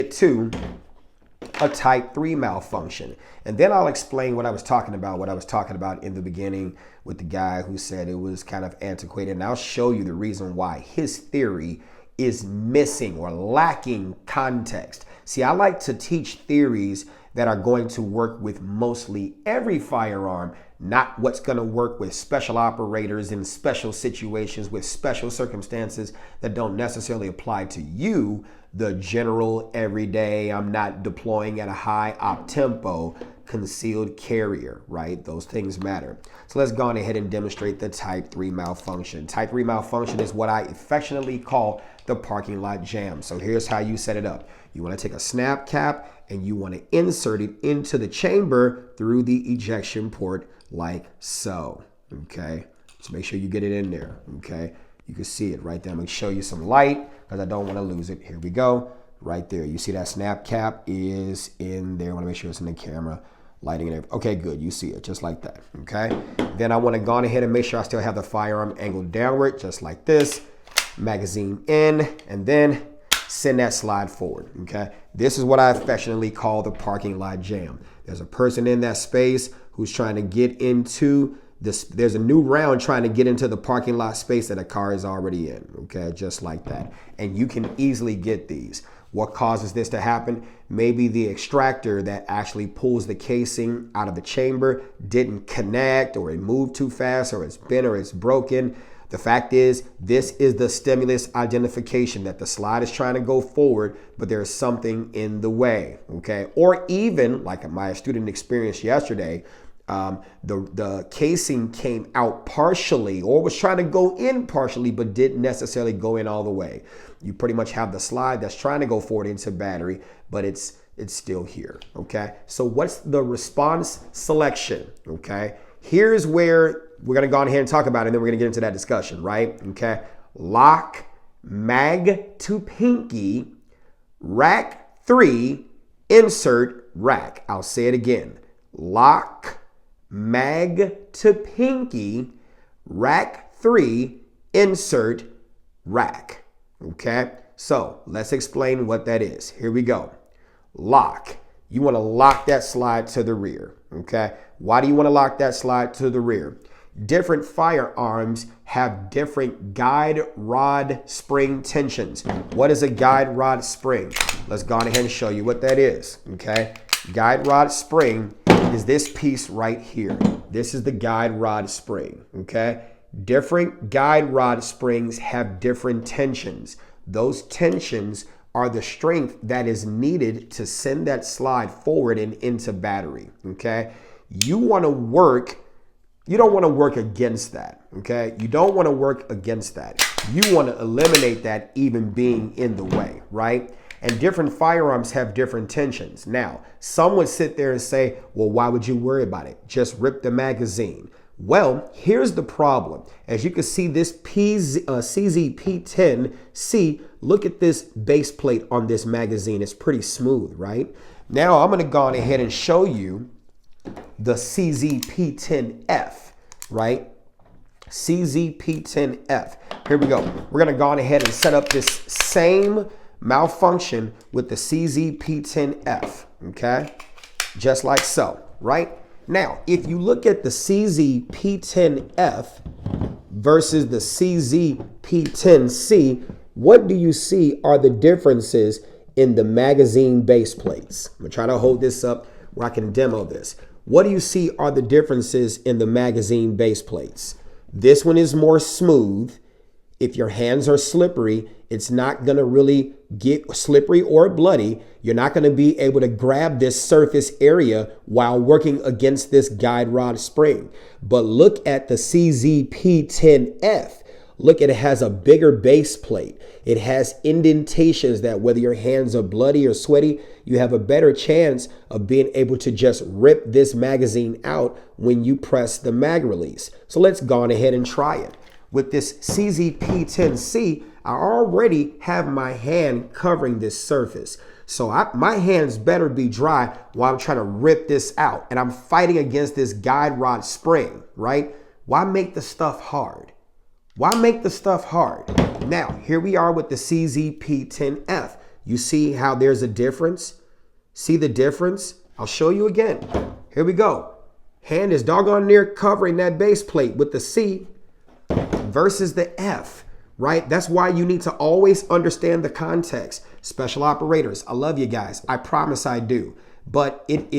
to a type 3 malfunction. And then I'll explain what I was talking about in the beginning with the guy who said it was kind of antiquated. And I'll show you the reason why his theory is missing or lacking context. See, I like to teach theories that are going to work with mostly every firearm, not what's going to work with special operators in special situations with special circumstances that don't necessarily apply to you, the general everyday, I'm not deploying at a high op tempo concealed carrier, right? Those things matter. So let's go on ahead and demonstrate the type 3 malfunction. Type 3 malfunction is what I affectionately call the parking lot jam. So here's how you set it up. You want to take a snap cap and you want to insert it into the chamber through the ejection port like so. Okay, so make sure you get it in there. Okay, you can see it right there. I'm going to show you some light because I don't want to lose it. Here we go. Right there. You see that snap cap is in there. I want to make sure it's in the camera. Lighting it. Okay, good. You see it just like that. Okay, then I want to go on ahead and make sure I still have the firearm angled downward just like this. Magazine in, and then send that slide forward. Okay, this is what I affectionately call the parking lot jam. There's a person in that space who's trying to get into this. There's a new round trying to get into the parking lot space that a car is already in. Okay, just like that. And you can easily get these. What causes this to happen? Maybe the extractor that actually pulls the casing out of the chamber didn't connect, or it moved too fast, or it's bent, or it's broken. The fact is, this is the stimulus identification that the slide is trying to go forward, but there's something in the way, okay? Or even, like my student experienced yesterday, the casing came out partially or was trying to go in partially, but didn't necessarily go in all the way. You pretty much have the slide that's trying to go forward into battery, but it's still here, okay? So what's the response selection, okay? Here's where we're going to go on ahead and talk about it, and then we're going to get into that discussion, right? Okay. Lock, mag to pinky, rack 3, insert rack. I'll say it again. Lock, mag to pinky, rack 3, insert rack. Okay. So let's explain what that is. Here we go. Lock. You want to lock that slide to the rear. Okay. Why do you want to lock that slide to the rear? Different firearms have different guide rod spring tensions. What is a guide rod spring? Let's go on ahead and show you what that is. Okay. Guide rod spring is this piece right here. This is the guide rod spring. Okay. Different guide rod springs have different tensions. Those tensions are the strength that is needed to send that slide forward and into battery. Okay. You want to work. You don't want to work against that, okay? You don't want to work against that. You want to eliminate that even being in the way, right? And different firearms have different tensions. Now, some would sit there and say, well, why would you worry about it? Just rip the magazine. Well, here's the problem. As you can see, this CZP10C, look at this base plate on this magazine. It's pretty smooth, right? Now, I'm going to go on ahead and show you the CZP10F, right? CZP10F. Here we go. We're going to go on ahead and set up this same malfunction with the CZP10F, okay? Just like so, right? Now, if you look at the CZP10F versus the CZP10C, what do you see are the differences in the magazine base plates? I'm going to try to hold this up where I can demo this. What do you see are the differences in the magazine base plates? This one is more smooth. If your hands are slippery, it's not going to really get slippery or bloody. You're not going to be able to grab this surface area while working against this guide rod spring. But look at the CZP10F. Look, it has a bigger base plate. It has indentations that whether your hands are bloody or sweaty, you have a better chance of being able to just rip this magazine out when you press the mag release. So let's go on ahead and try it. With this CZP10C, I already have my hand covering this surface. So my hands better be dry while I'm trying to rip this out. And I'm fighting against this guide rod spring, right? Why make the stuff hard? Why make the stuff hard? Now, here we are with the CZP10F. You see how there's a difference? See the difference? I'll show you again. Here we go. Hand is doggone near covering that base plate with the C versus the F, right? That's why you need to always understand the context. Special operators, I love you guys. I promise I do. But it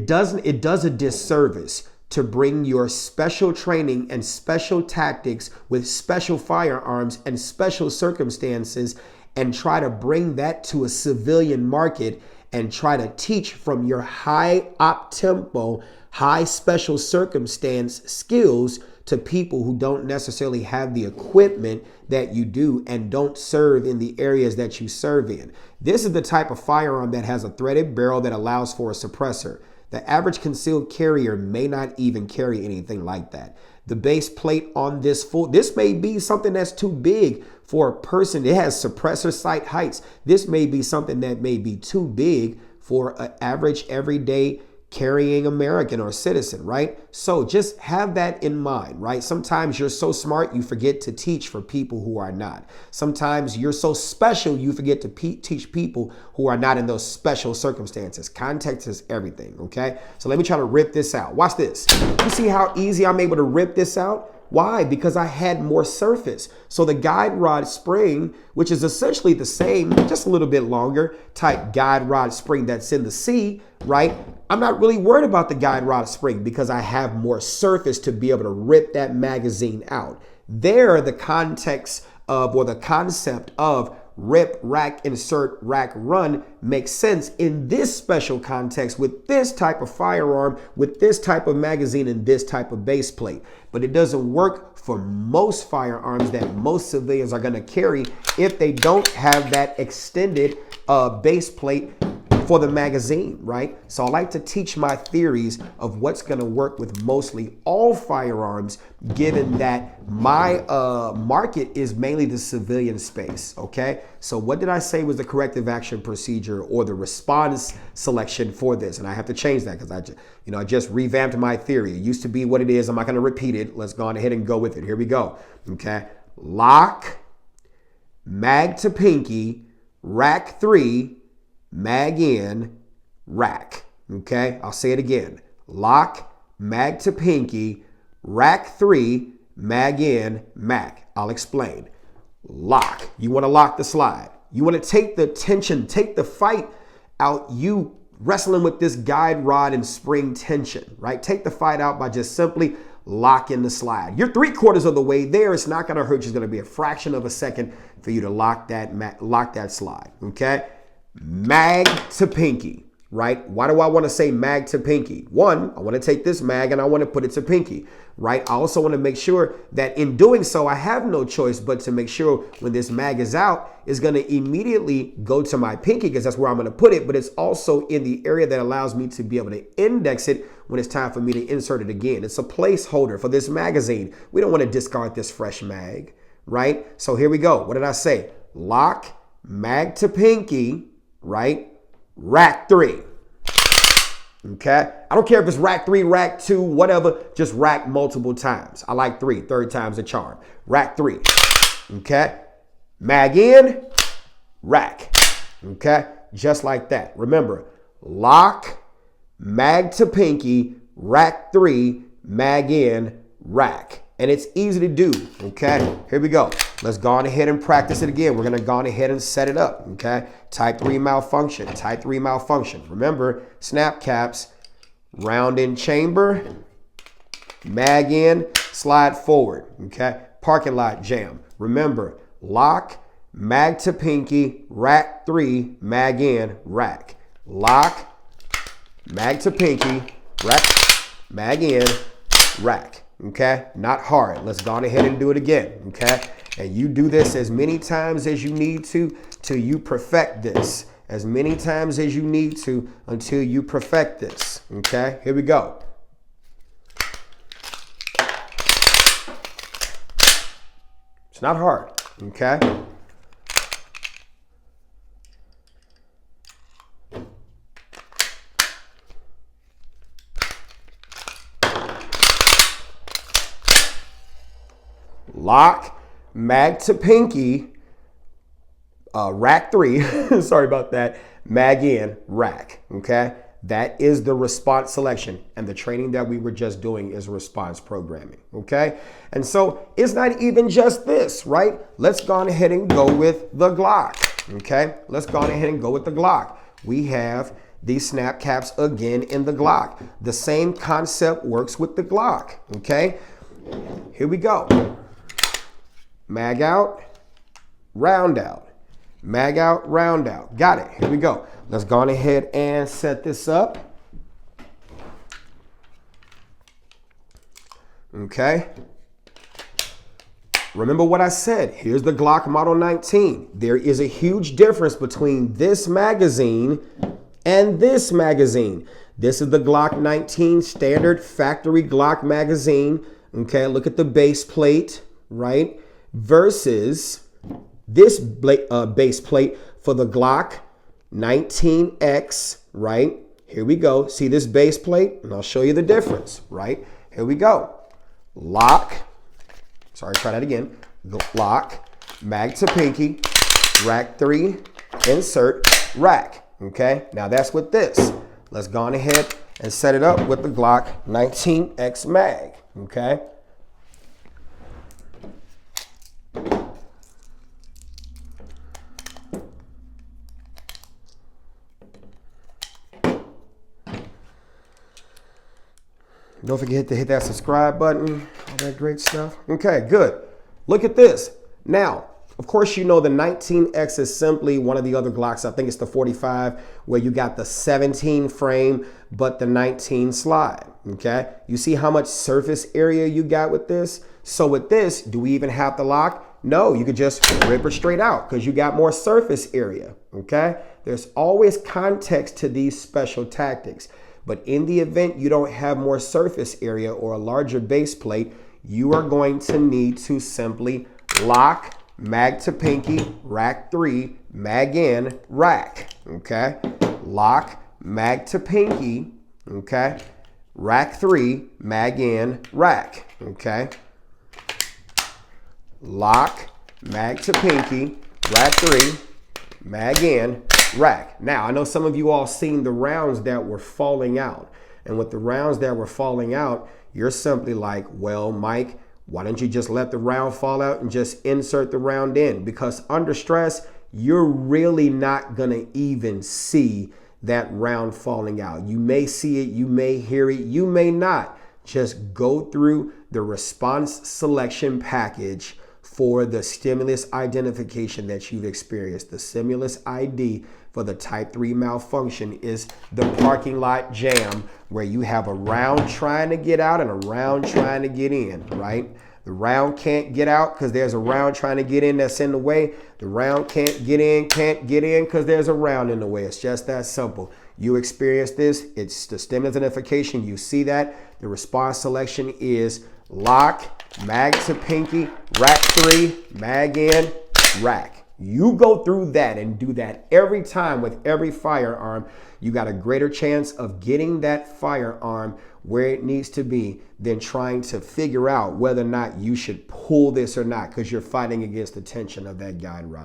does a disservice to bring your special training and special tactics with special firearms and special circumstances and try to bring that to a civilian market and try to teach from your high op tempo, high special circumstance skills to people who don't necessarily have the equipment that you do and don't serve in the areas that you serve in. This is the type of firearm that has a threaded barrel that allows for a suppressor. The average concealed carrier may not even carry anything like that. The base plate on this may be something that's too big for a person. It has suppressor sight heights. This may be something that may be too big for an average everyday carrying American or citizen, right? So just have that in mind, right? Sometimes you're so smart, you forget to teach for people who are not. Sometimes you're so special, you forget to teach people who are not in those special circumstances. Context is everything, okay? So let me try to rip this out. Watch this. You see how easy I'm able to rip this out? Why? Because I had more surface. So the guide rod spring, which is essentially the same, just a little bit longer type guide rod spring that's in the C, right? I'm not really worried about the guide rod spring because I have more surface to be able to rip that magazine out. There, the context of, or the concept of rip, rack, insert, rack, run makes sense in this special context with this type of firearm, with this type of magazine and this type of base plate. But it doesn't work for most firearms that most civilians are going to carry if they don't have that extended base plate for the magazine, right? So I like to teach my theories of what's going to work with mostly all firearms, given that my market is mainly the civilian space, okay? So what did I say was the corrective action procedure or the response selection for this? And I have to change that because I just revamped my theory. It used to be what it is. I'm not going to repeat it. Let's go on ahead and go with it. Here we go, okay? Lock, mag to pinky, rack 3, mag in, rack. Okay, I'll say it again. Lock, mag to pinky, rack 3, mag in, mag. I'll explain. Lock. You want to lock the slide. You want to take the tension, take the fight out. You wrestling with this guide rod and spring tension, right? Take the fight out by just simply locking the slide. You're 3/4 of the way there. It's not going to hurt you. It's going to be a fraction of a second for you to lock that slide. Okay. Mag to pinky, right? Why do I want to say mag to pinky? One, I want to take this mag and I want to put it to pinky, right? I also want to make sure that in doing so, I have no choice but to make sure when this mag is out, it's going to immediately go to my pinky because that's where I'm going to put it. But it's also in the area that allows me to be able to index it when it's time for me to insert it again. It's a placeholder for this magazine. We don't want to discard this fresh mag, right? So here we go. What did I say? Lock, mag to pinky, right? Rack 3. Okay. I don't care if it's rack 3, rack 2, whatever. Just rack multiple times. I like 3. Third time's a charm. Rack 3. Okay. Mag in, rack. Okay. Just like that. Remember, lock, mag to pinky, rack 3, mag in, rack. And it's easy to do, okay? Here we go. Let's go on ahead and practice it again. We're going to go on ahead and set it up, okay? Type 3 malfunction, type 3 malfunction. Remember, snap caps, round in chamber, mag in, slide forward, okay? Parking lot jam. Remember, lock, mag to pinky, rack 3, mag in, rack. Lock, mag to pinky, rack, mag in, rack. Okay, not hard. Let's go on ahead and do it again. Okay, and you do this as many times as you need to till you perfect this. As many times as you need to until you perfect this. Okay, here we go. It's not hard. Okay. Lock, mag to pinky, rack 3, sorry about that, mag in, rack, okay? That is the response selection, and the training that we were just doing is response programming, okay? And so it's not even just this, right? Let's go on ahead and go with the Glock, okay? Let's go on ahead and go with the Glock. We have these snap caps again in the Glock. The same concept works with the Glock, okay? Here we go. Mag out, round out. Mag out, round out. Got it. Here we go. Let's go on ahead and set this up. Okay. Remember what I said. Here's the Glock Model 19. There is a huge difference between this magazine and this magazine. This is the Glock 19 standard factory Glock magazine. Okay, look at the base plate, right? Versus this base plate for the Glock 19X, right? Here we go. See this base plate? And I'll show you the difference, right? Here we go. Lock. Sorry, try that again. Lock, mag to pinky, rack 3, insert, rack. Okay, now that's with this. Let's go on ahead and set it up with the Glock 19X mag. Okay. Don't forget to hit that subscribe button, all that great stuff. Okay, good. Look at this. Now, of course, you know the 19X is simply one of the other Glocks. I think it's the 45 where you got the 17 frame, but the 19 slide, okay? You see how much surface area you got with this? So with this, do we even have the lock? No, you could just rip it straight out because you got more surface area, okay? There's always context to these special tactics. But in the event you don't have more surface area or a larger base plate, you are going to need to simply lock, mag to pinky, rack 3, mag in, rack, okay? Lock, mag to pinky, okay? Rack 3, mag in, rack, okay? Lock, mag to pinky, rack 3, mag in, rack. Now, I know some of you all seen the rounds that were falling out. And with the rounds that were falling out, you're simply like, well, Mike, why don't you just let the round fall out and just insert the round in? Because under stress, you're really not going to even see that round falling out. You may see it, you may hear it, you may not. Just go through the response selection package for the stimulus identification that you've experienced. The stimulus ID for the type 3 malfunction is the parking lot jam, where you have a round trying to get out and a round trying to get in, right? The round can't get out because there's a round trying to get in that's in the way. The round can't get in because there's a round in the way. It's just that simple. You experience this, it's the stimulus identification. You see that. The response selection is lock, mag to pinky, rack 3, mag in, rack. You go through that and do that every time with every firearm. You got a greater chance of getting that firearm where it needs to be than trying to figure out whether or not you should pull this or not because you're fighting against the tension of that guide rod.